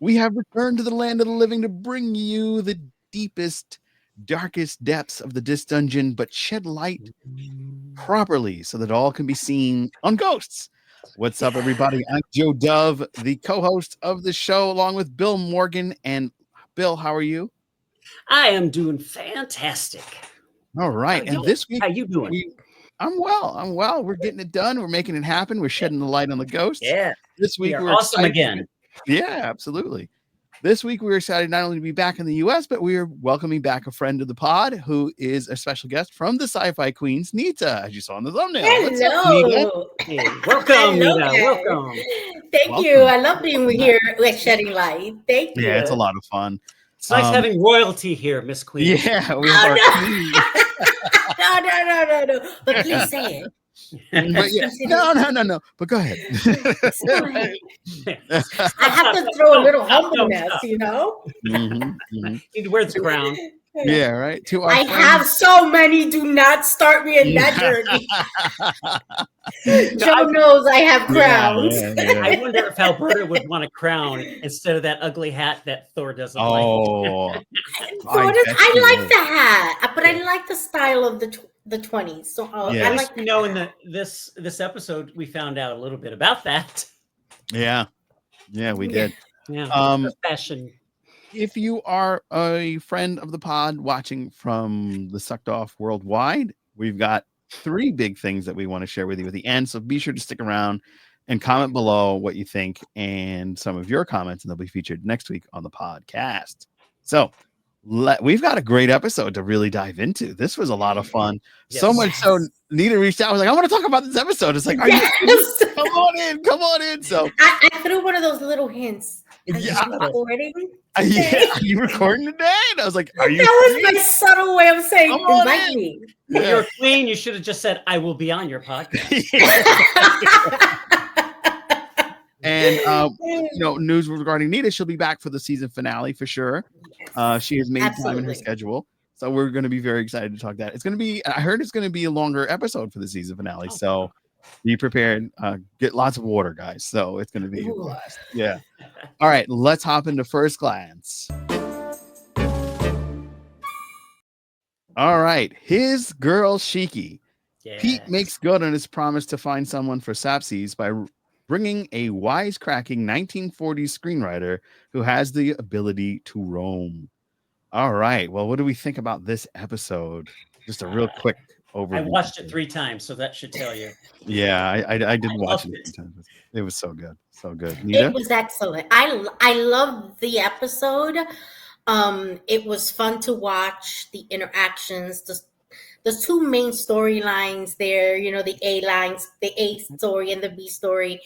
We have returned to the land of the living to bring you the deepest, darkest depths of the Dis Dungeon, but shed light properly so that all can be seen on Ghosts. What's up, everybody? I'm Joe Dove, the co-host of the show, along with Bill Morgan. And Bill, how are you? I am doing fantastic. All right. And this week, how you doing? I'm well. We're getting it done. We're making it happen. We're shedding the light on the ghosts. Yeah. This week we're awesome again. Yeah, absolutely. This week we're excited not only to be back in the US, but we are welcoming back a friend of the pod who is a special guest from the FiQueens Nita, as you saw in the thumbnail. Hello. Hey, welcome, Nita. Welcome. Thank you. I love being here with Shedding Light. Thank you. Yeah, it's a lot of fun. It's nice having royalty here, Miss Queen. Yeah, we have queen. No. But please say it. But yeah, no. But go ahead. I have to throw a little humbleness, you know. Need to wear the crown. Yeah, right. I have so many. Do not start me in that journey. Joe knows I have crowns. Yeah. I wonder if Alberta would want a crown instead of that ugly hat that Thor doesn't like. I like the hat, but I like the style of the 20s. So yeah. I like in this episode we found out a little bit about that. Yeah, we did. Yeah, fashion. If you are a friend of the pod watching from the Sucked Off Worldwide, we've got 3 big things that we want to share with you at the end. So be sure to stick around and comment below what you think and some of your comments, and they'll be featured next week on the podcast. So we've got a great episode to really dive into. This was a lot of fun. Yes. So much so Nita reached out. I was like, I want to talk about this episode. It's like, come on in. So I threw one of those little hints. Are you recording today? And I was like, are you? That was my subtle way of saying invite me. If you're a queen, you should have just said, I will be on your podcast. And news regarding Nita, she'll be back for the season finale for sure. She has made time in her schedule, so we're going to be very excited to talk that. It's going to be, I heard it's going to be a longer episode for the season finale, so be prepared. Get lots of water, guys. So it's going to be a blast. Yeah. All right, let's hop into First Glance. All right, his girl Shiki. Yes. Pete makes good on his promise to find someone for Sasappis by bringing a wisecracking 1940s screenwriter who has the ability to roam. All right. Well, what do we think about this episode? Just a real quick overview. I watched it 3 times, so that should tell you. Yeah, I did watch it 3 times. It was so good. So good. Nita? It was excellent. I loved the episode. It was fun to watch the interactions, the 2 main storylines there, the A lines, the A story and the B story.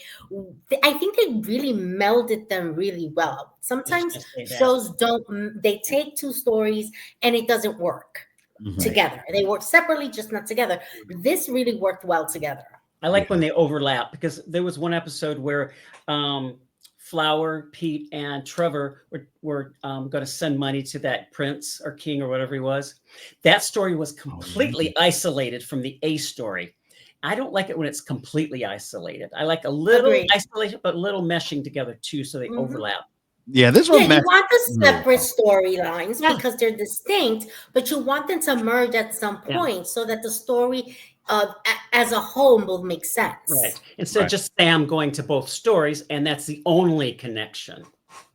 I think they really melded them really well. Sometimes shows they take 2 stories and it doesn't work together. They work separately, just not together. This really worked well together. I like when they overlap, because there was one episode where Flower, Pete, and Trevor were going to send money to that prince or king or whatever he was. That story was completely isolated from the A story. I don't like it when it's completely isolated. I like a little isolation, but a little meshing together too, so they overlap. Yeah, this one. You want the separate storylines because they're distinct, but you want them to merge at some point so that the story as a whole will make sense. Right. Instead of just Sam going to both stories, and that's the only connection.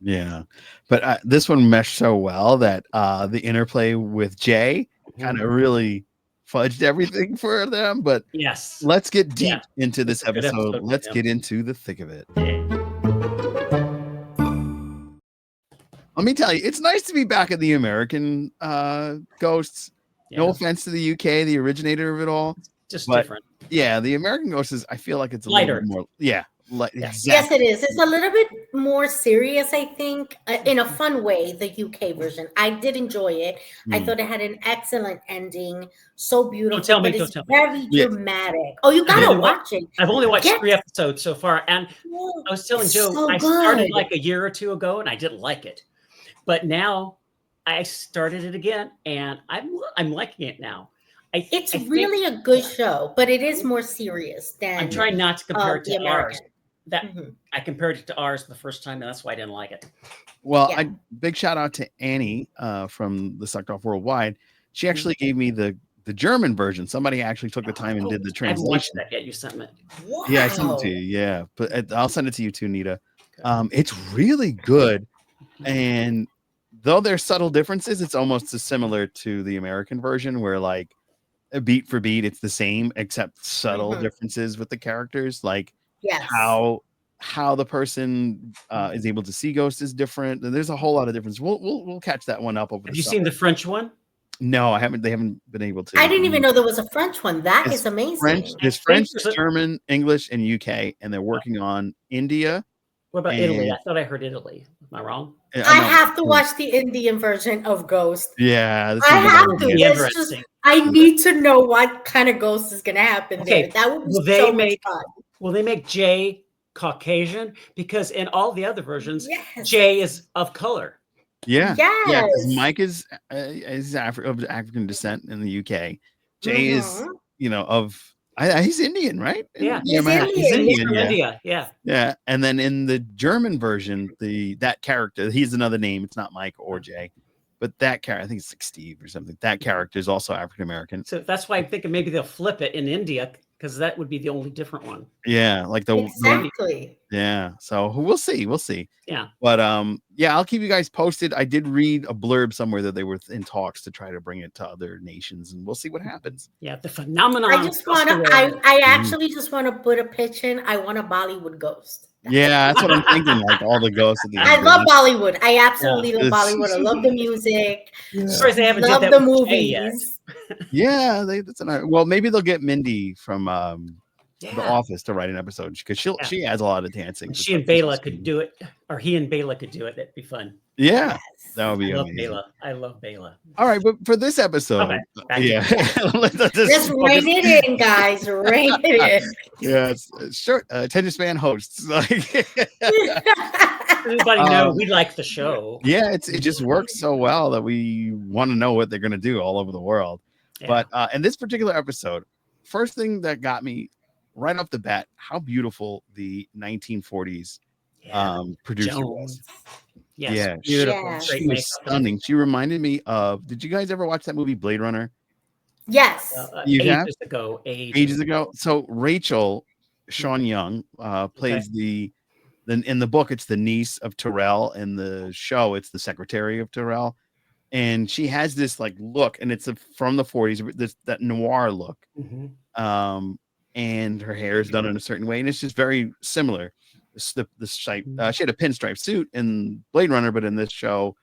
Yeah. But this one meshed so well that the interplay with Jay kind of really fudged everything for them. But yes, let's get deep into this episode. Let's get into the thick of it. Let me tell you, it's nice to be back at the American Ghosts. No offense to the UK, the originator of it all. Just different. Yeah, the American Ghosts is, I feel like it's a lighter. little more. Yeah. Exactly. Yes, it is. It's a little bit more serious, I think, in a fun way, the UK version. I did enjoy it. I thought it had an excellent ending. So beautiful. Don't tell me. It's very dramatic. Oh, you got to watch it. I've only watched 3 episodes so far. And I was telling Joe, I started like a year or 2 ago, and I didn't like it. But now I started it again, and I'm liking it now. It's really a good show, but it is more serious than. I'm trying not to compare it to ours. that Mhm. I compared it to ours the first time, and that's why I didn't like it. Well, Yeah. big shout out to Annie from the Sucked Off Worldwide. She Mhm. actually gave me the German version. Somebody actually took the time and did the I haven't watched translation. that yet. You sent me. Wow. Yeah, I sent it to you. Yeah, but I'll send it to you too, Nita. Okay. It's really good, and though there's subtle differences, it's almost as similar to the American version, where like beat for beat, it's the same except subtle Mhm. differences with the characters, like Yes. how the person is able to see ghosts is different. And there's a whole lot of difference. We'll catch that one up over Have the you summer. seen the French one? No, I haven't. They haven't been able to. I didn't even know there was a French one. That It's is amazing. French. There's think French, there's a- German, English, and UK, and they're working on India. What about Italy? And I thought I heard Italy. Am I wrong? I no, have to watch the Indian version of Ghost. Yeah, this I is the have one to. with Yeah. It's just Interesting. I need to know what kind of ghost is going to happen Okay, there. That would be will they so much make- fun. Will they make Jay Caucasian? Because in all the other versions, Yes. Jay is of color. Yeah, yeah. Because Yes. Mike is of African descent in the UK. Jay is, Mhm. of he's Indian, right? Yeah. He's He's Indian. He's Indian. from Yeah, India. Yeah. yeah. And then in the German version, that character, he's another name. It's not Mike or Jay, but that character, I think it's like Steve or something. That character is also African American. So that's why I'm thinking maybe they'll flip it in India, because that would be the only different one. Yeah, like the Exactly. yeah. So we'll see. Yeah. But yeah, I'll keep you guys posted. I did read a blurb somewhere that they were in talks to try to bring it to other nations, and we'll see what happens. Yeah. The phenomenon. I just want to. I actually just want to put a pitch in. I want a Bollywood ghost. Yeah, that's what I'm thinking. Like all the ghosts. I love Bollywood. I absolutely love Yes. Bollywood. I love the music. Surprised they haven't Love did the that with Jay yet. movies. Yeah, well, maybe they'll get Mindy from The Yeah. Office to write an episode because she has a lot of dancing. And she and Bela could do it, or he and Bela could do it. That'd be fun. Yeah, Yes. that would be I love amazing. Bela. I love Bela. All right, but for this episode, Okay, back to yeah, Just rein it in, guys. Rein it in. yeah, it's short attention span hosts. Like, Everybody know we like the show. yeah, it just works so well that we want to know what they're gonna do all over the world. Yeah. But in this particular episode, first thing that got me right off the bat, how beautiful the 1940s producer Jones. was. Yes, Yeah, beautiful. Yeah. Great She was stunning. She reminded me of. Did you guys ever watch that movie Blade Runner Yes. You have? Ages ages ago? So Rachel, Sean Young, plays in the book it's the niece of Terrell. In the show, it's the secretary of Terrell, and she has this like look, and it's from the 40s, that noir look. Mhm. And her hair is done in a certain way, and it's just very similar. The stripe. She had a pinstripe suit in Blade Runner, but in this show,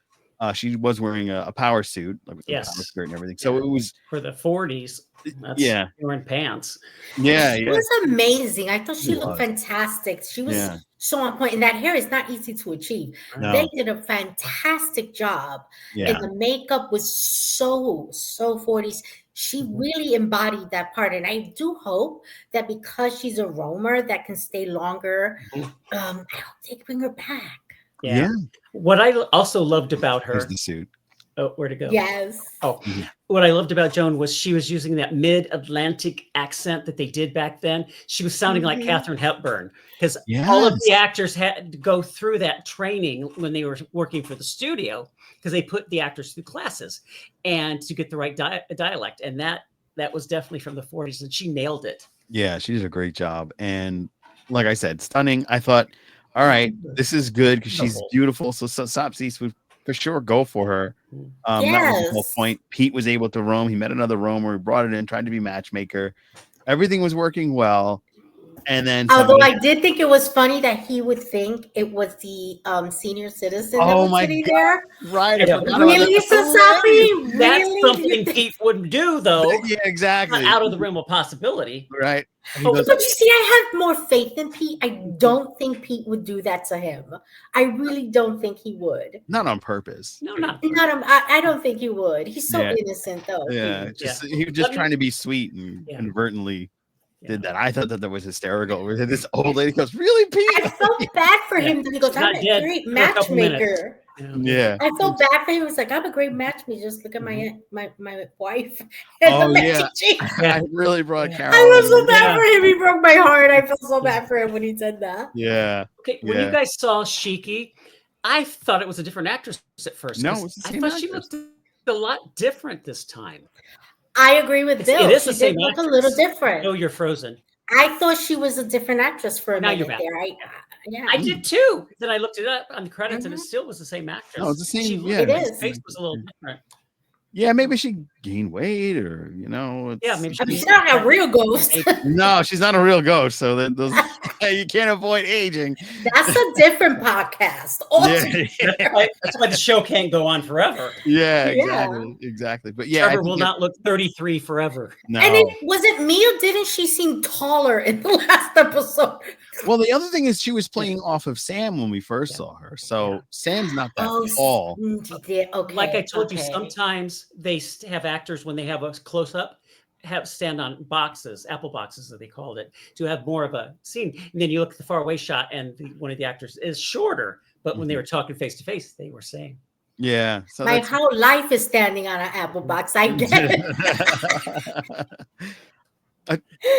she was wearing a power suit, like with the power skirt and everything. So it was for the 40s. That's wearing pants. Yeah, She was amazing. I thought she It looked was. fantastic. She was so on point, and that hair is not easy to achieve. No. They did a fantastic job, Yeah. and the makeup was so 40s. She really embodied that part, and I do hope that because she's a roamer that can stay longer, I hope they bring her back. Yeah. What I also loved about her. Here's the suit. Oh, where to go? Yes. Oh, what I loved about Joan was she was using that mid-Atlantic accent that they did back then. She was sounding like Katharine Hepburn, because all of the actors had to go through that training when they were working for the studio, because they put the actors through classes and to get the right dialect. And that was definitely from the 40s, and she nailed it. Yeah, she did a great job. And like I said, stunning. I thought, all right, this is good because she's beautiful. So Sasappis would for sure go for her. That was the whole point. Pete was able to roam. He met another roamer. He brought it in, tried to be matchmaker. Everything was working well. And then although I did think it was funny that he would think it was the senior citizen that was sitting there. Right. Really, Sasappis? That's something Pete wouldn't do, though. Yeah, exactly. Not out of the realm of possibility. Right. But you see, I have more faith in Pete. I don't think Pete would do that to him. I really don't think he would. Not on purpose. No, not. I don't think he would. He's so innocent, though. Yeah. He was just trying to be sweet and inadvertently did that. I thought that was hysterical. This old lady goes, "Really, Pete?" I felt bad for him. He goes, "I'm a great matchmaker." Yeah. I felt bad for him. He was like, I'm a great matchmaker. Just look at my wife and Oh, the yeah. matching cheek. I really brought Yeah. Carol. I was so bad Yeah. for him. He broke my heart. I felt so bad for him when he said that. Yeah. Okay, when you guys saw Shiki, I thought it was a different actress at first. No, 'cause it's the I same thought she actress. looked a lot different this time. I agree with Bill. It is She the same did look actress. a little different. No, you're frozen. I thought she was a different actress for a Now you're minute back. there. Yeah. I did too. Then I looked it up on the credits, and it still was the same actress. No, it's the same. She Yeah, looked- It his is. face was a little different. Yeah, maybe she gained weight, or Yeah, maybe I mean, she's not a real ghost. No, she's not a real ghost. So that those you can't avoid aging. That's a different podcast. Yeah, That's why the show can't go on forever. yeah, Yeah. exactly. But yeah, I Trevor think will that- not look 33 forever. No. And was it me or didn't she seem taller in the last episode? Well, the other thing is she was playing off of Sam when we first saw her. So Sam's not that tall. She did. Okay. Like I told you, okay. sometimes they have actors when they have a close up have stand on boxes, apple boxes that they called it, to have more of a scene. And then you look at the far away shot, and one of the actors is shorter. But when they were talking face to face, they were saying, Yeah. So My that's whole life is standing on an apple box. I get it.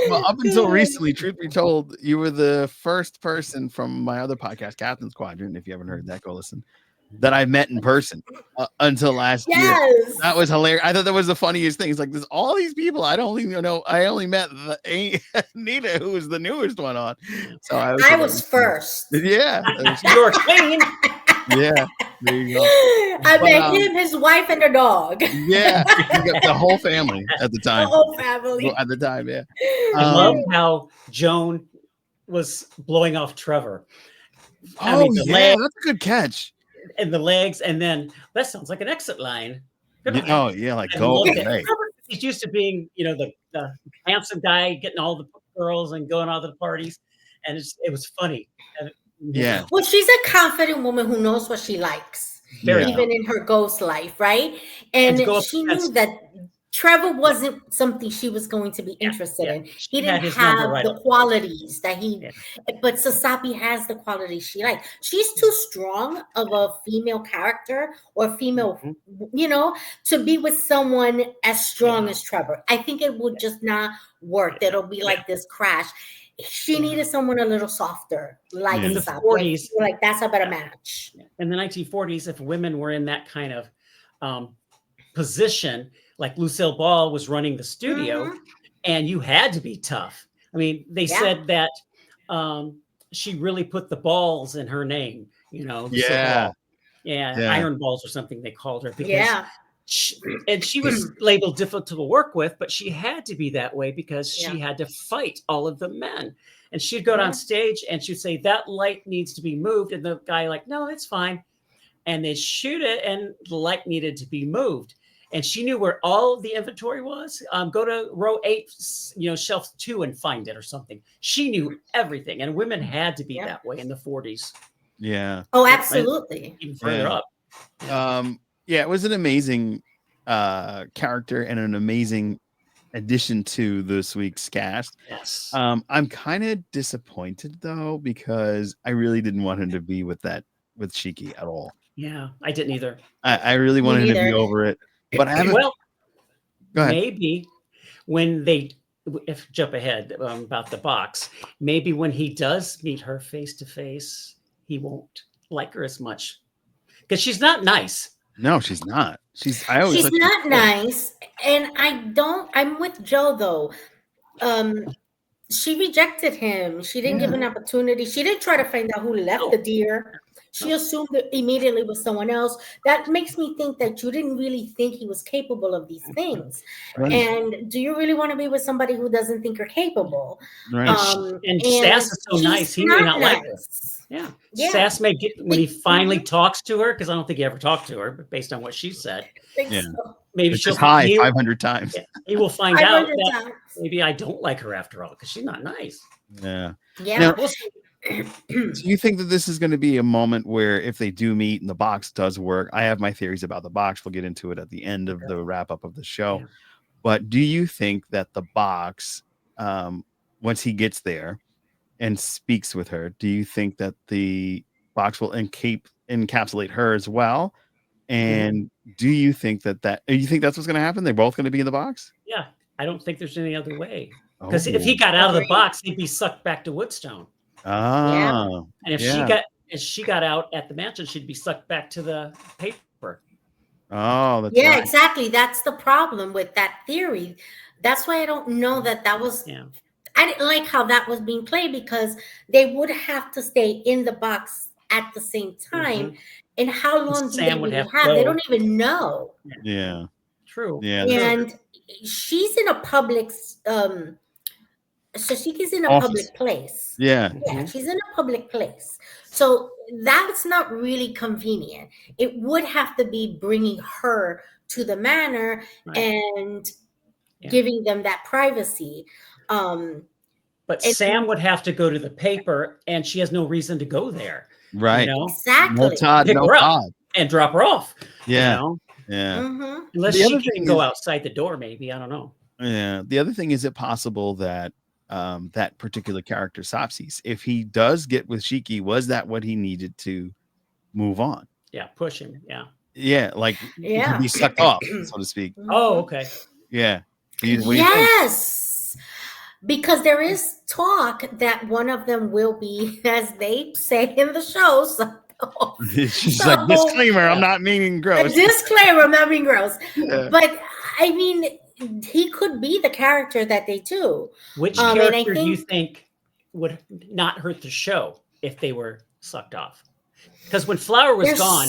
well, up until recently, truth be told, you were the first person from my other podcast, Captain's Quadrant. If you haven't heard that, go listen. That I met in person until last year. Yes. That was hilarious. I thought that was the funniest thing. It's like there's all these people. I don't even know. I only met Nita, who was the newest one on. So I was first. Yeah. "You're clean." Yeah. There you go. I met him, his wife, and their dog. Yeah. You got the whole family at the The time. whole family. At the time, yeah. I love how Joan was blowing off Trevor. I Oh, mean, the yeah. leg That's a good catch. and the legs, and then that sounds like an exit line. Oh, yeah. Like, I go loved it. away. He's used to being, the handsome guy getting all the girls and going all to the parties, and it was funny. And, Yeah. Well, she's a confident woman who knows what she likes, Very even in her ghost life, right? And to go up she against- knew that Trevor wasn't something she was going to be interested in. She He had didn't his number have right the up. qualities that but Sasappis has the qualities she likes. She's too strong of a female character or female, to be with someone as strong as Trevor. I think it would just not work. It'll be like this crash. She needed someone a little softer, like In the Sasappis. 40s. I feel like that's a better match. In the 1940s, if women were in that kind of position, like Lucille Ball was running the studio, and you had to be tough. I mean, they said that she really put the balls in her name, Lucille Yeah. Ball. Yeah, iron balls or something they called her. Yeah. She was labeled difficult to work with, but she had to be that way because she had to fight all of the men. And she'd go on stage and she'd say, that light needs to be moved. And the guy like, no, it's fine. And they'd shoot it and the light needed to be moved. And she knew where all the inventory was. Go to row 8, shelf 2 and find it or something. She knew everything. And women had to be that way in the 40s. Yeah. Oh, absolutely. Even further up. Yeah, it was an amazing character and an amazing addition to this week's cast. Yes. I'm kind of disappointed though, because I really didn't want him to be with Shiki at all. Yeah, I didn't either. I really wanted him to be over it. But I haven't. Well, go ahead. maybe when if jump ahead about the box, maybe when he does meet her face to face, he won't like her as much because she's not nice. No, she's not. She's not nice. And I'm with Joe though. She rejected him. She didn't give an opportunity. She didn't try to find out who left the deer. She assumed it immediately was someone else. That makes me think that you didn't really think he was capable of these things. Right. And do you really want to be with somebody who doesn't think you're capable? Right. And Sass is so nice. He may not like her. Yeah. Sass may get when he finally talks to her, because I don't think he ever talked to her, but based on what she said. Yeah. So. Maybe It's she'll just high 500 times. He will find out 500 that times. maybe I don't like her after all because she's not nice. Yeah. Yeah. Now, do you think that this is going to be a moment where if they do meet and the box does work? I have my theories about the box. We'll get into it at the end of the wrap up of the show. Yeah. But do you think that the box, once he gets there and speaks with her, do you think that the box will encapsulate her as well. And do you think that you think that's what's going to happen? They're both going to be in the box? Yeah, I don't think there's any other way. Because if Oh. he got out of the Agreed. box, he'd be sucked back to Woodstone. Ah, And if yeah. she got out at the mansion, she'd be sucked back to the paper. Oh, that's Yeah, right. exactly. That's the problem with that theory. That's why I don't know that was. Yeah. I didn't like how that was being played because they would have to stay in the box at the same time. And how long do Sam they would really have to have? They go. don't even know. Yeah. True. Yeah. that's true. And she's in a public so she's in a Office. public place. Yeah. Yeah, she's in a public place. So that's not really convenient. It would have to be bringing her to the manor and giving them that privacy. But Sam would have to go to the paper, and she has no reason to go there. Right. You know? Exactly. No Todd, Pick no her up Todd. and drop her off. Yeah. You know? Yeah. Unless The she other can thing go is- outside the door, maybe. I don't know. Yeah. The other thing, is it possible that that particular character, Sasappis, if he does get with Shiki, was that what he needed to move on? Yeah, push him. Yeah. Yeah, like he could be sucked off, so to speak. Oh, okay. Yeah. What do you think? Yes. Because there is talk that one of them will be, as they say in the show, She's like, disclaimer, I'm not meaning a gross. disclaimer, I'm not being gross. Yeah. But I mean, he could be the character that they do. Which and I character do you think- think would not hurt the show if they were sucked off? Because when Flower was gone,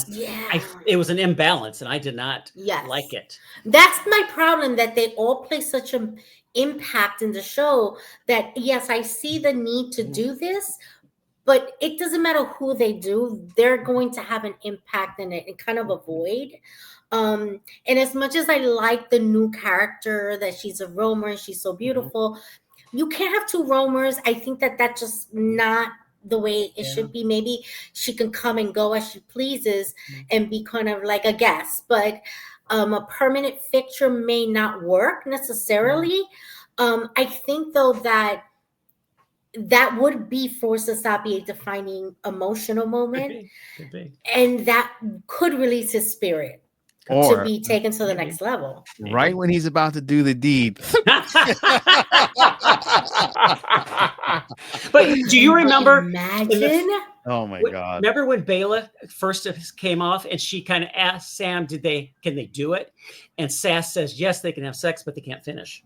it was an imbalance, and I did not like it. That's my problem, that they all play such an impact in the show that, yes, I see the need to do this, but it doesn't matter who they do, they're going to have an impact in it and kind of a void. And as much as I like the new character, that she's a roamer and she's so beautiful, you can't have two roamers. I think that that's just not the way it should be. Maybe she can come and go as she pleases and be kind of like a guest, but a permanent fixture may not work necessarily. I think though that would be for Sasappis a defining emotional moment, Could be. and that could release his spirit Or to be taken to the next level. right when he's about to do the deed. But do you remember? Imagine. Oh my God. Remember when Bela first came off and she kind of asked Sam, can they do it? And Sass says, yes, they can have sex, but they can't finish.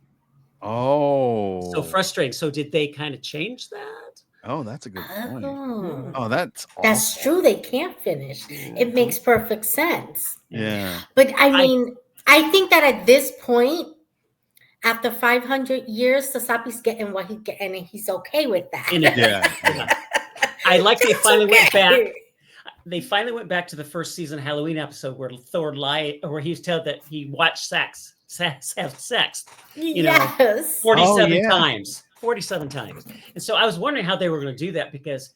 Oh. So frustrating. So did they kind of change that? Oh, that's a good point. Oh, Oh, that's that's true. They can't finish. It makes perfect sense. Yeah. But I mean, I think that at this point, after 500 years, Sasappis getting what he get, and he's okay with that. Yeah. I like they That's finally went back. okay. They finally went back to the first season Halloween episode where Thor lied, or he was told that he watched Sass have sex. You know, Yes. 47 times. 47 times. And so I was wondering how they were going to do that, because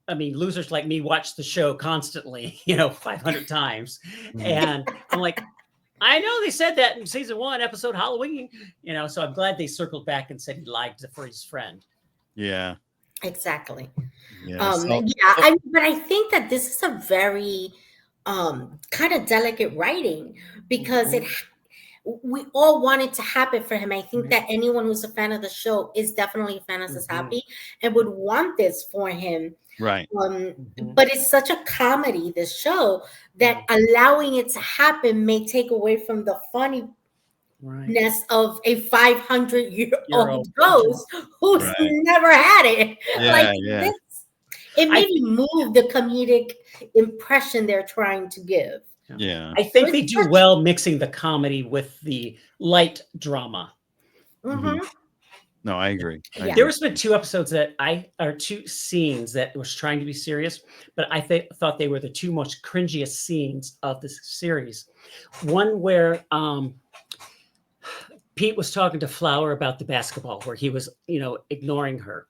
I mean, losers like me watch the show constantly, 500 times. And I'm like, I know they said that in season 1, episode Halloween, so I'm glad they circled back and said he lied for his friend. Yeah. Exactly. Yeah. But I think that this is a very kind of delicate writing, because we all want it to happen for him. I think that anyone who's a fan of the show is definitely a fan of Sasappis and would want this for him. Right. But it's such a comedy, this show, that allowing it to happen may take away from the funniness of a 500-year-old ghost who's never had it. Yeah, it maybe move the comedic impression they're trying to give. Yeah. I think they do well mixing the comedy with the light drama. No, I agree. There has been 2 episodes or 2 scenes that was trying to be serious, but I thought they were the 2 most cringiest scenes of this series. One where Pete was talking to Flower about the basketball, where he was, ignoring her.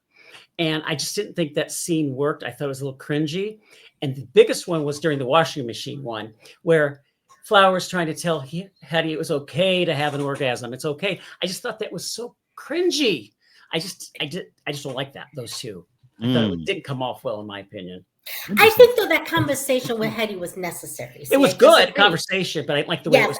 And I just didn't think that scene worked. I thought it was a little cringy. And the biggest one was during the washing machine one, where Flower's trying to tell Hetty it was okay to have an orgasm. It's okay. I just thought that was so cringy. I just don't like that. Those 2. I thought it didn't come off well, in my opinion. I think though that conversation with Hetty was necessary. It was good conversation, but I like the way it was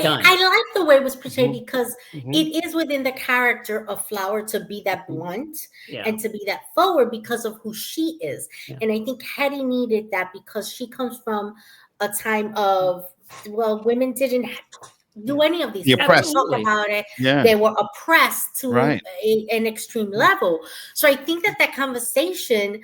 done. I like the way it was portrayed Mhm. because Mhm. it is within the character of Flower to be that blunt Yeah. and to be that forward because of who she is. Yeah. And I think Hetty needed that because she comes from a time of, well, women didn't do any of these The things. oppressed. Talk about it. Yeah. They were oppressed to Right. an extreme level. So I think that conversation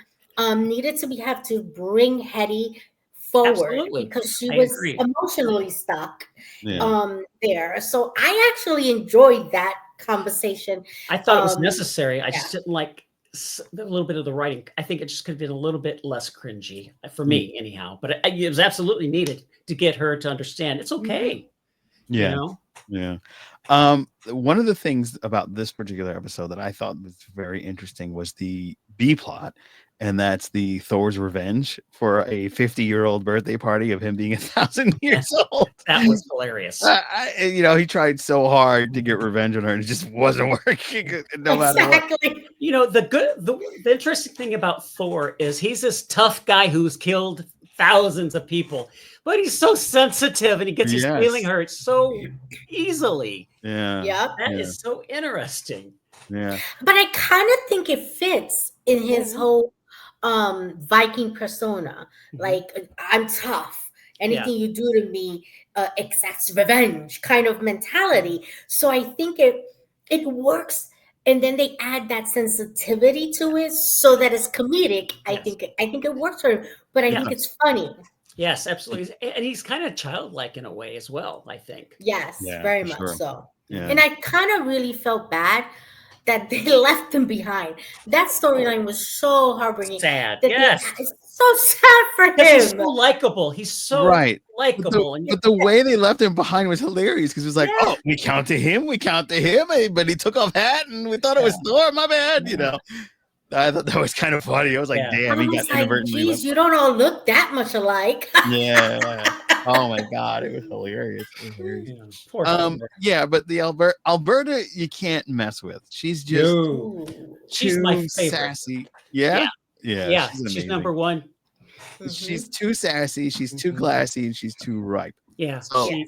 needed to have to bring Hetty forward Absolutely. because she I was agree. emotionally stuck Yeah. there. So I actually enjoyed that conversation. I thought it was necessary. I just didn't like a little bit of the writing. I think it just could have been a little bit less cringy for me, anyhow. But it was absolutely needed to get her to understand it's okay. Yeah. You know? Yeah. One of the things about this particular episode that I thought was very interesting was the B plot, and that's the Thor's revenge for a 50-year-old birthday party of him being 1,000 years old. That was hilarious. He tried so hard to get revenge on her, and it just wasn't working. No matter what. You know, the interesting thing about Thor is he's this tough guy who's killed thousands of people, but he's so sensitive and he gets his feeling hurt so easily. Yeah. That is so interesting. Yeah. But I kind of think it fits in his whole Viking persona. Like, I'm tough. Anything you do to me exacts revenge kind of mentality. So I think it works. And then they add that sensitivity to it so that it's comedic. I think it works for him, but I think it's funny. Yes, absolutely. And he's kind of childlike in a way as well, I think. Yes, very much so. Yeah. And I kind of really felt bad that they left him behind. That storyline was so heartbreaking. Sad. It's so sad for him. He's so likable. He's so likable. But the way they left him behind was hilarious because it was like, oh, we counted him, but he took off hat and we thought it was Thor. My bad, I thought that was kind of funny. I was like, damn, he got inadvertently. Geez, you don't all look that much alike. Yeah. Oh my God, it was hilarious. But the Alberta, you can't mess with. She's just she's my favorite. Sassy. Yeah. She's number one. She's too sassy. She's too classy, and she's too ripe. Yeah.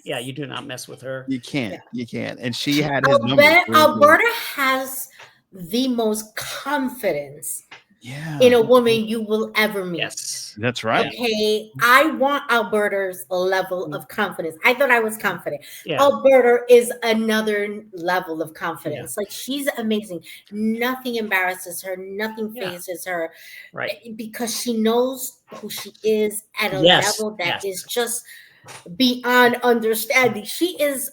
You do not mess with her. You can't. You can't. And she had his number. Alberta has the most confidence in a woman you will ever meet. Yes, that's right. Okay, I want Alberta's level of confidence. I thought I was confident. Alberta is another level of confidence. Like, she's amazing. Nothing embarrasses her. Nothing phases her. Right. Because she knows who she is at a level that is just beyond understanding. She is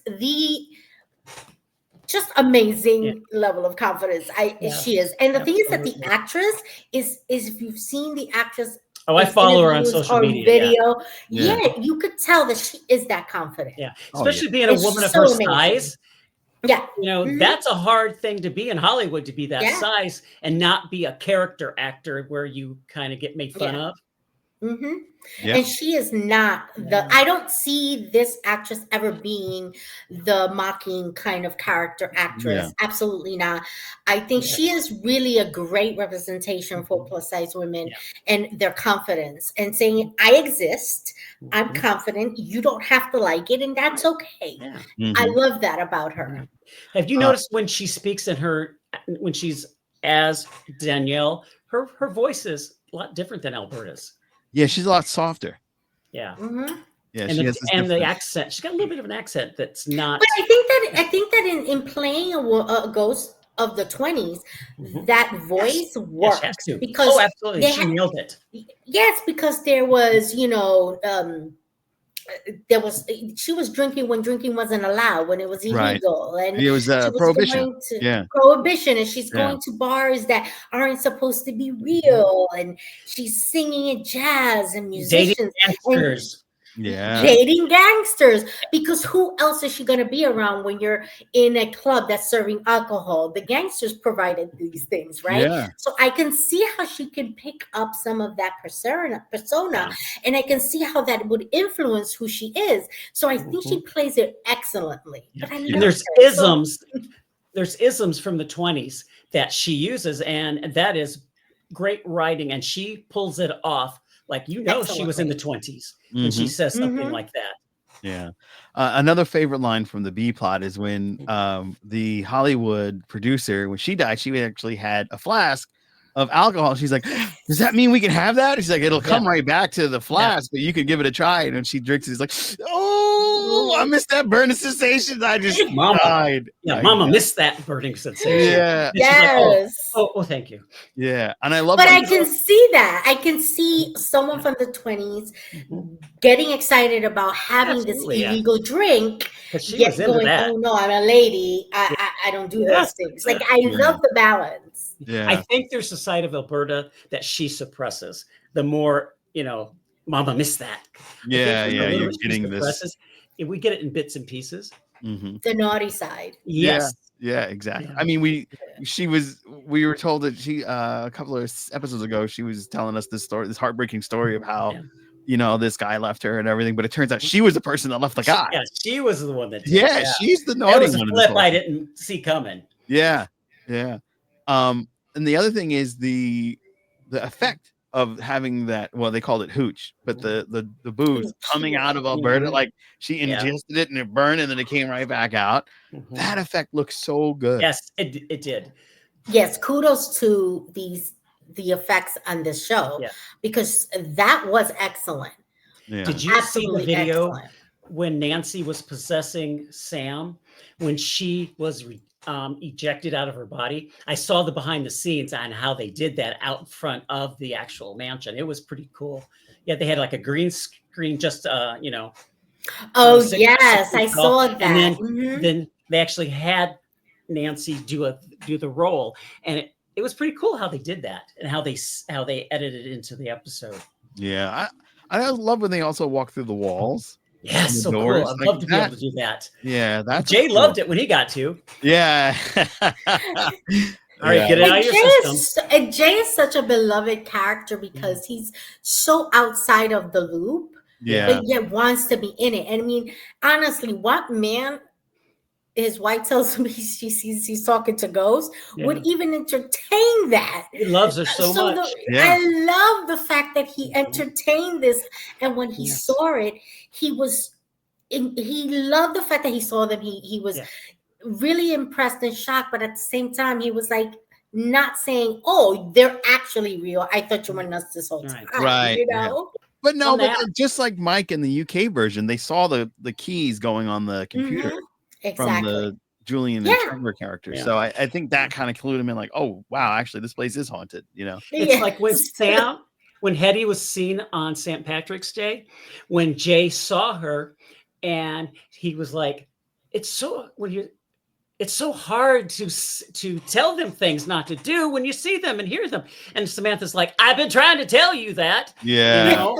just amazing level of confidence. She is. And the thing is that the actress is if you've seen the actress, I follow her on social media. Video, you could tell that she is that confident. Yeah, especially being a woman of her size. Yeah, that's a hard thing to be in Hollywood, to be that size and not be a character actor where you kind of get made fun of. And she is not I don't see this actress ever being the mocking kind of character actress. Absolutely not. I think she is really a great representation for plus size women and their confidence and saying, I exist. I'm confident. You don't have to like it, and that's okay. I love that about her. Have you noticed when she speaks when she's as Danielle, her voice is a lot different than Alberta's. Yeah, she's a lot softer. Yeah. Yeah, and the accent. She's got a little bit of an accent that's not. But I think that in playing a ghost of the 20s, that voice works because absolutely, she nailed it. Yes, because there was, she was drinking when drinking wasn't allowed, when it was illegal, and it was prohibition. Prohibition, and she's going to bars that aren't supposed to be real, and she's singing at jazz and musicians, dating gangsters, because who else is she going to be around when you're in a club that's serving alcohol? The gangsters provided these things, right? So I can see how she can pick up some of that persona, and I can see how that would influence who she is. So I think she plays it excellently. But and there's isms from the 20s that she uses, and that is great writing, and she pulls it off Like, she was in the 20s when she says something like that. Yeah. Another favorite line from the B plot is when the Hollywood producer, when she died, she actually had a flask of alcohol. She's like, does that mean we can have that? She's like, it'll come right back to the flask, but you can give it a try. And when she drinks it, it's like, oh, I missed that burning sensation. I just died. Yeah, Mama missed that burning sensation. Yeah. Yes. Like, oh, thank you. Yeah. And I love But I can see that. I can see someone from the 20s getting excited about having this illegal drink. She was into that. Oh no, I'm a lady. I don't do those things. Like, I love the balance. Yeah. I think there's a side of Alberta that she suppresses. The more, Mama missed that. Yeah, you're getting this. If we get it in bits and pieces. The naughty side. Yes. Yeah, exactly. I mean, we were told that she a couple of episodes ago, she was telling us this heartbreaking story of how this guy left her and everything, but it turns out she was the person that left the guy. Yeah, she was the one that did. Yeah, she's the naughty one. Flip I didn't see coming. Yeah. And the other thing is the effect of having that, well, they called it hooch, but the booze coming out of Alberta, like she ingested it and it burned and then it came right back out. That effect looks so good. Yes, it did. Yes, kudos to the effects on this show because that was excellent. Yeah. Did you see the video when Nancy was possessing Sam, when she was ejected out of her body? I saw the behind the scenes on how they did that out in front of the actual mansion. It was pretty cool. Yeah, they had like a green screen, just Oh yes, I saw that. And then they actually had Nancy do the role, and it was pretty cool how they did that and how they edited it into the episode. Yeah, I love when they also walk through the walls. Yes, so cool. I'd love to be able to do that. Yeah, Jay loved it when he got to. Yeah. All right, get it out of your system. And Jay is such a beloved character because he's so outside of the loop. Yeah. But yet wants to be in it. And I mean, honestly, what man his wife tells him he's talking to ghosts would even entertain that? He loves her so much. I love the fact that he entertained this, and when he saw it, he loved the fact that he saw them. He was really impressed and shocked, but at the same time, he was like not saying, "Oh, they're actually real. I thought you were nuts this whole time." Right. You know. But no, just like Mike in the UK version, they saw the keys going on the computer. From the Julian and Trevor characters. So I think that kind of clued him in, like, oh wow, actually this place is haunted, It's like when Hetty was seen on St. Patrick's Day, when Jay saw her and he was like, it's so hard to tell them things not to do when you see them and hear them. And Samantha's like, I've been trying to tell you that. Yeah.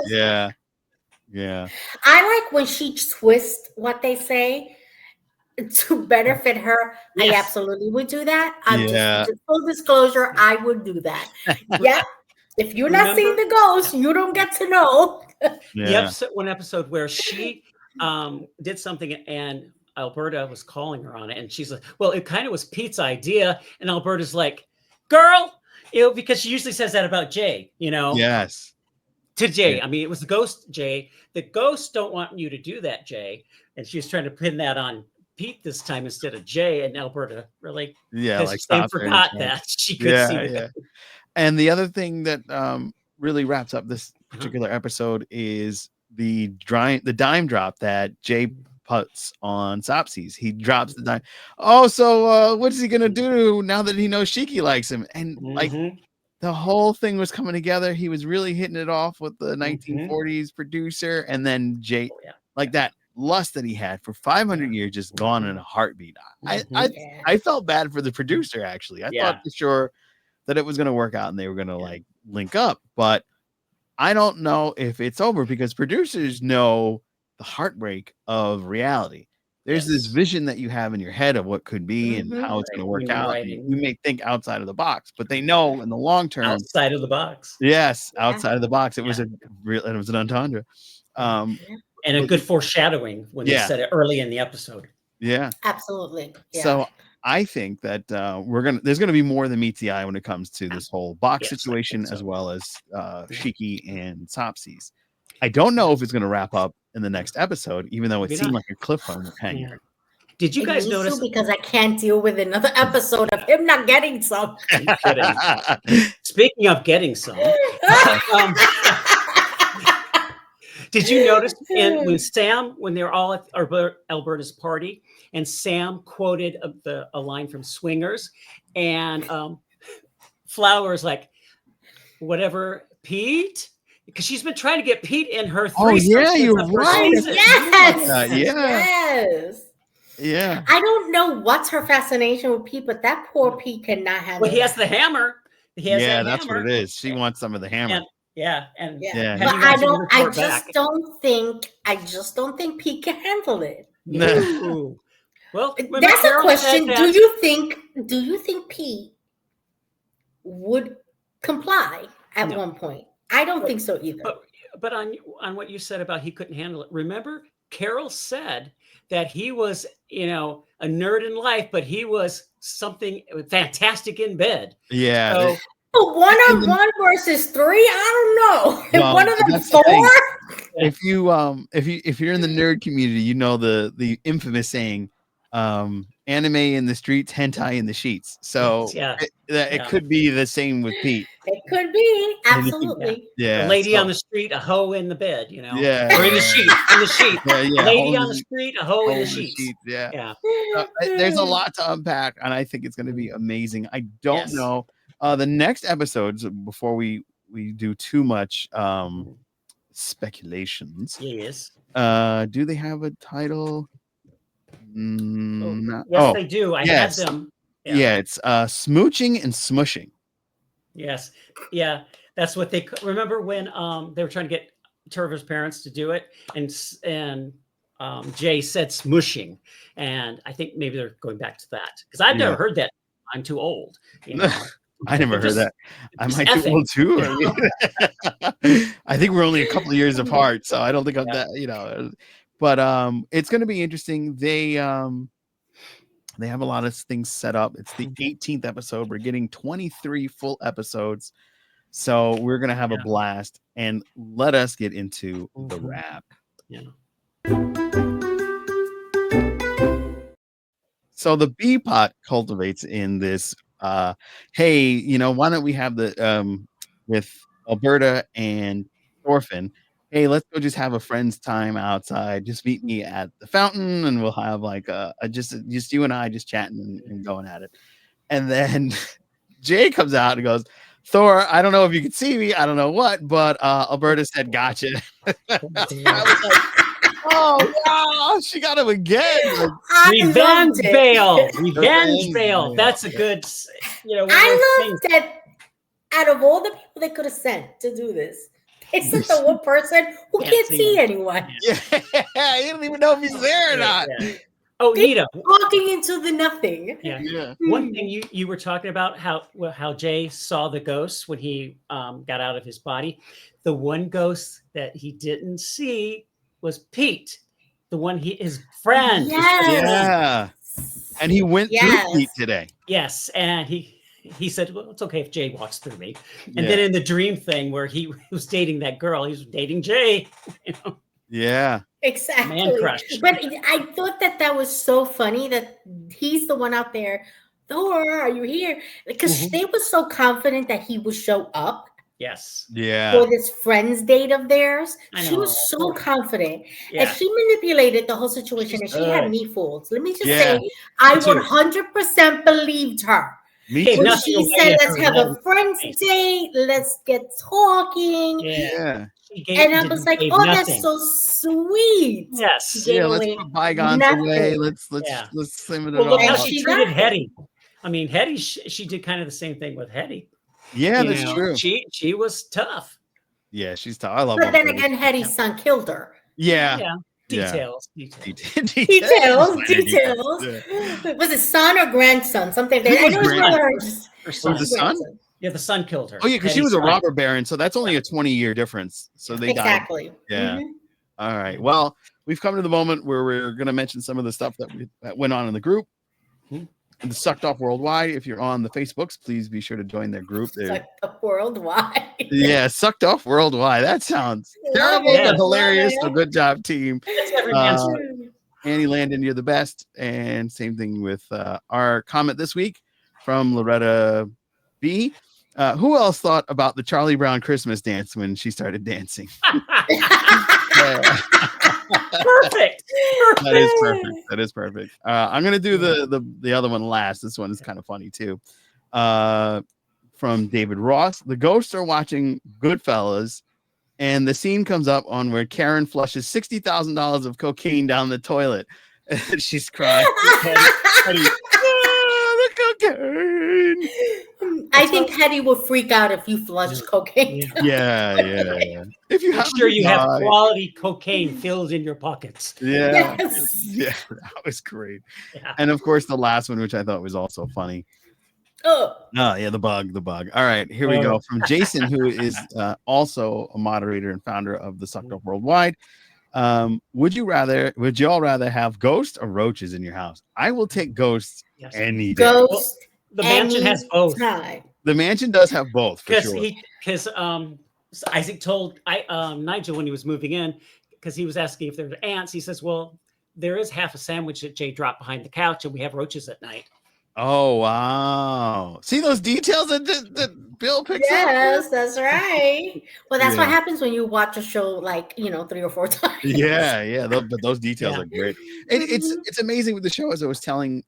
I like when she twists what they say to benefit her. I absolutely would do that. Just full disclosure, I would do that. If you're not seeing the ghost, you don't get to know. One episode where she did something and Alberta was calling her on it, and she's like, well, it kind of was Pete's idea, and Alberta's like, girl, because she usually says that about Jay, Yes. To Jay. I mean, it was the ghost, Jay. The ghosts don't want you to do that, Jay. And she's trying to pin that on Pete this time instead of Jay, and Alberta really forgot that she could see that. And the other thing that really wraps up this particular episode is the dime drop that Jay puts on Sasappis. He drops the dime. Oh, so what's he gonna do now that he knows Shiki likes him? And like the whole thing was coming together. He was really hitting it off with the 1940s producer, and then Jay, like that lust that he had for 500 years just gone in a heartbeat. I felt bad for the producer, actually. I thought for sure that it was going to work out and they were going to like link up, but I don't know if it's over because producers know the heartbreak of reality. There's this vision that you have in your head of what could be and how it's going to work out. You may think outside of the box, but they know in the long term, outside of the box. Yes, outside of the box. It was an entendre. And a good foreshadowing when they said it early in the episode. Yeah, absolutely. So I think that there's gonna be more than meets the eye when it comes to this whole box Yes, I situation, think so. as well as Shiki and Sasappis. I don't know if it's gonna wrap up in the next episode, even though it Maybe seemed not. like a cliffhanger. Yeah. Did you It guys needs to, notice? because I can't deal with another episode of him not getting some. I'm kidding. Speaking of getting some, did you notice when they were all at Alberta's party, and Sam quoted a line from Swingers, and Flower's like, whatever, Pete? Because she's been trying to get Pete in her threesome. Yeah, you're right. Yes. Yes. Yeah. I don't know what's her fascination with Pete, but that poor Pete cannot handle. Well, he has the hammer. That's what it is. She wants some of the hammer. But I just don't think Pete can handle it. No. Well, that's a question. Do you think Pete would comply at one point? I don't think so either. But on what you said about he couldn't handle it, remember Carol said that he was, a nerd in life, but he was something fantastic in bed. Yeah. So, but 1-on-1 versus 3, I don't know. Well, one of them 4. If you're in the nerd community, you know the infamous saying, anime in the streets, hentai in the sheets. So it could be the same with Pete. It could be, absolutely. A lady on the street, a hoe in the bed, Yeah. Or in the sheet. Yeah. Lady on the street, a hoe in the sheets. Yeah. There's a lot to unpack, and I think it's going to be amazing. I don't know the next episodes, before we do too much speculations. Yes. Do they have a title? Yes, they do. I had them. Yeah, it's smooching and smushing. Yes. Yeah. That's what they remember when they were trying to get Trevor's parents to do it, and Jay said smushing, and I think maybe they're going back to that, because I've never heard that. I'm too old. I never heard that. I might be old too. I think we're only a couple of years apart, so I don't think I'm that. But it's going to be interesting. They have a lot of things set up. It's the 18th episode. We're getting 23 full episodes. So we're going to have a blast. And let us get into the wrap. Yeah. So the bee pot cultivates in this, hey, why don't we have the, with Alberta and Thorfinn, hey, let's go just have a friend's time outside. Just meet me at the fountain, and we'll have like just you and I just chatting and going at it. And then Jay comes out and goes, Thor, I don't know if you can see me. I don't know what, but Alberta said, gotcha. I was like, oh, wow, she got him again. Revenge bail. Revenge bail. That's a good, I love that out of all the people they could have sent to do this, it's just the one person who can't see anyone. Yeah, you don't even know if he's there or not. Yeah. Oh, Nita, walking into the nothing. Yeah. One thing you were talking about how Jay saw the ghosts when he got out of his body. The one ghost that he didn't see was Pete, the one his friend. Yes. Yeah, and he went through Pete today. Yes, and he said, well, it's okay if Jay walks through me. And then in the dream thing where he was dating that girl, he was dating Jay. Yeah. Exactly. Man crush. But I thought that was so funny that he's the one out there. Thor, are you here? Because they were so confident that he would show up. Yes. Yeah. For this friend's date of theirs. She was so confident. And she manipulated the whole situation, and she had me fooled. Let me just say, I 100% believed her. Me when she said, let's have a friend's date, let's get talking. Yeah. And I was like, oh, that's so sweet. Yes. Yeah, let's put bygones away. Let's sim it look how off. she treated Hetty. I mean, Hetty, she did kind of the same thing with Hetty. Yeah, that's true. She was tough. Yeah, she's tough. I love her. But then again, Hetty's son killed her. Yeah. Details. Details. Was it son or grandson? Something. I know her son. The son? Yeah, the son killed her. Oh yeah, because she was a robber baron, so that's only a 20-year difference. So they died. Yeah. All right. Well, we've come to the moment where we're going to mention some of the stuff that went on in the group. the Sucked Off Worldwide. If you're on the Facebooks, please be sure to join their group. Like the worldwide. Yeah, Sucked Off Worldwide. That sounds Love terrible, it, but love hilarious. it. So good job, team. That's every man's Uh, Annie Landon, you're the best. And same thing with our comment this week from Loretta B. Who else thought about the Charlie Brown Christmas dance when she started dancing? Perfect. That is perfect. That is perfect. I'm gonna do the other one last. This one is kind of funny too. From David Ross, the ghosts are watching Goodfellas, and the scene comes up on where Karen flushes $60,000 of cocaine down the toilet, and she's crying. Hetty, the cocaine. I think Hetty will freak out if you flush cocaine. Yeah. If you Make have sure you have quality cocaine filled in your pockets. Yeah, Yes. yeah, that was great. Yeah. And of course, the last one, which I thought was also funny. Oh, Yeah, the bug. All right, here we go. From Jason, who is also a moderator and founder of the Sucked Off Worldwide. Would you all rather have ghosts or roaches in your house? I will take ghosts any day. ghost. The mansion has both. Time. The mansion does have both for Because sure. Isaac told Nigel when he was moving in, because he was asking if there were ants. He says, "Well, there is half a sandwich that Jay dropped behind the couch, and we have roaches at night." Oh wow! See those details that Bill picks up? Yes, that's right. Well, that's what Yeah. happens when you watch a show like 3 or 4 times. Yeah. But those details are great. It's amazing with the show. As I was telling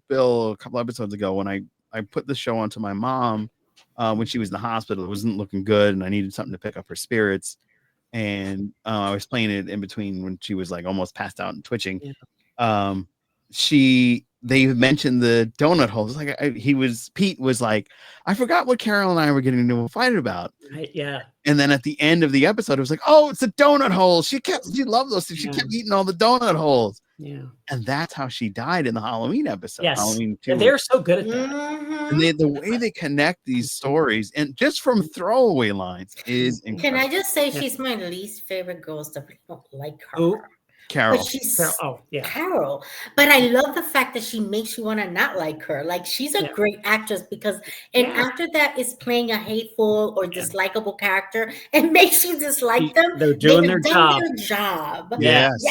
Bill a couple episodes ago, when I put the show onto my mom when she was in the hospital, it wasn't looking good, and I needed something to pick up her spirits. And I was playing it in between when she was like almost passed out and twitching. Yeah. They mentioned the donut holes. Like Pete was like, I forgot what Carol and I were getting into a fight about. Right, yeah. And then at the end of the episode, it was like, oh, it's the donut holes. She loved those. She kept eating all the donut holes. Yeah. And that's how she died in the Halloween episode. Yes. Halloween 2. And they're so good at that. Mhm. And the way they connect these stories and just from throwaway lines is incredible. Can I just say she's my least favorite ghost? I don't like her. Who? Carol. But she's Carol. But I love the fact that she makes you want to not like her. Like she's a great actress because an actor that is playing a hateful or dislikable character and makes you dislike them. They're doing their job. Yes.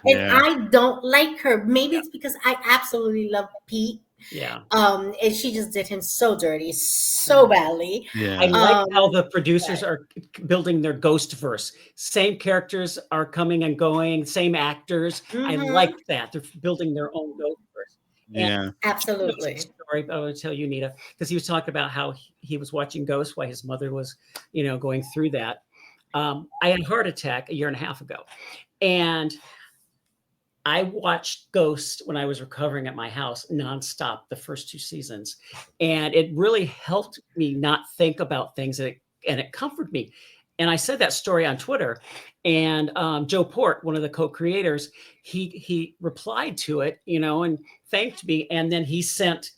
And I don't like her. Maybe it's because I absolutely love Pete. Yeah. And she just did him so dirty, so badly. Yeah. I like how the producers are building their ghost verse. Same characters are coming and going, same actors. I like that. They're building their own ghost verse. Yeah. Absolutely. Story I want to tell you, Nita, because he was talking about how he was watching Ghosts while his mother was, going through that. I had a heart attack a year and a half ago. And I watched Ghost when I was recovering at my house nonstop the first 2 seasons. And it really helped me not think about things and it comforted me. And I said that story on Twitter. And Joe Port, one of the co-creators, he replied to it, and thanked me. And then he sent,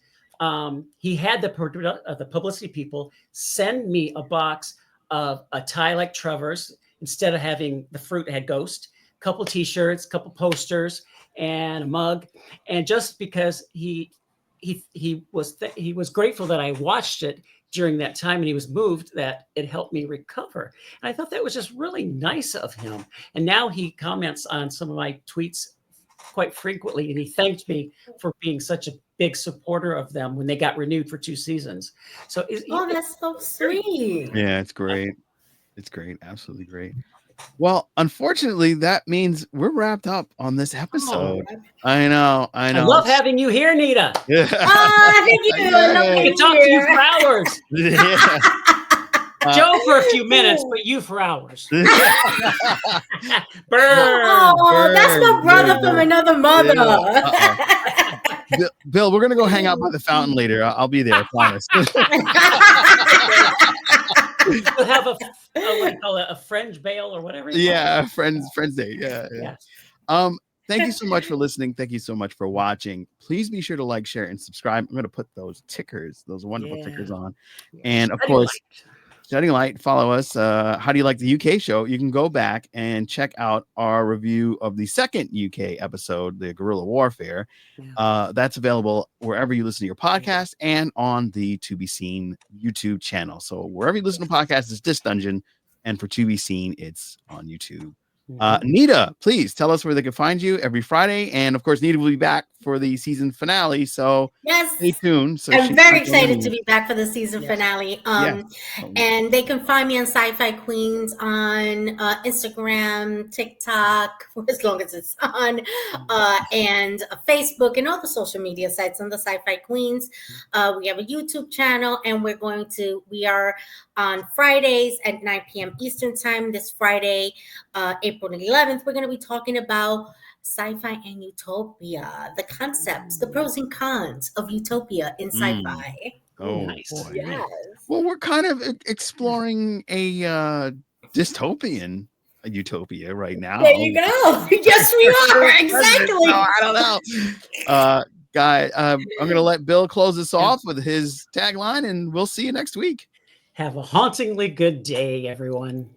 he had the publicity people send me a box of a tie like Trevor's. Instead of having the fruit, it had Ghost. Couple t-shirts, couple posters, and a mug. And just because he was grateful that I watched it during that time and he was moved that it helped me recover. And I thought that was just really nice of him. And now he comments on some of my tweets quite frequently, and he thanked me for being such a big supporter of them when they got renewed for 2 seasons. So that's so sweet. Yeah, it's great. It's great. Absolutely great. Well, unfortunately, that means we're wrapped up on this episode. I know. I love having you here, Nita. Yeah. Thank you. I can talk to you for hours. Yeah. Joe for a few minutes, but you for hours. Burn. Oh, that's my brother from another mother. Yeah. Bill, we're gonna go hang out by the fountain later. I'll be there. I promise. We'll have what do you call it, a French bail or whatever. Yeah, friends day. Yeah. Thank you so much for listening. Thank you so much for watching. Please be sure to like, share, and subscribe. I'm going to put those tickers, those wonderful tickers on. And of course, Shedding Light. Follow us. How do you like the UK show? You can go back and check out our review of the second UK episode, the Guerrilla Warfare. That's available wherever you listen to your podcast and on the To Be Seen YouTube channel. So wherever you listen to podcasts, it's Disc Dungeon, and for To Be Seen, it's on YouTube. Nita, please tell us where they can find you every Friday, and of course, Nita will be back for the season finale. So Yes, stay tuned. So I'm very excited to be back for the season finale. And they can find me on Sci-Fi Queens on Instagram, TikTok, for as long as it's on, and Facebook and all the social media sites on the Sci-Fi Queens. We have a YouTube channel, and we are on Fridays at 9 p.m. Eastern time. This Friday, April 11th, we're going to be talking about sci-fi and utopia, the concepts, the pros and cons of utopia in sci-fi. Oh, nice. Boy. Yes. Well, we're kind of exploring a dystopian utopia right now. There you go. Yes, we are. Exactly. No, I don't know. Guy, I'm going to let Bill close us off with his tagline, and we'll see you next week. Have a hauntingly good day, everyone.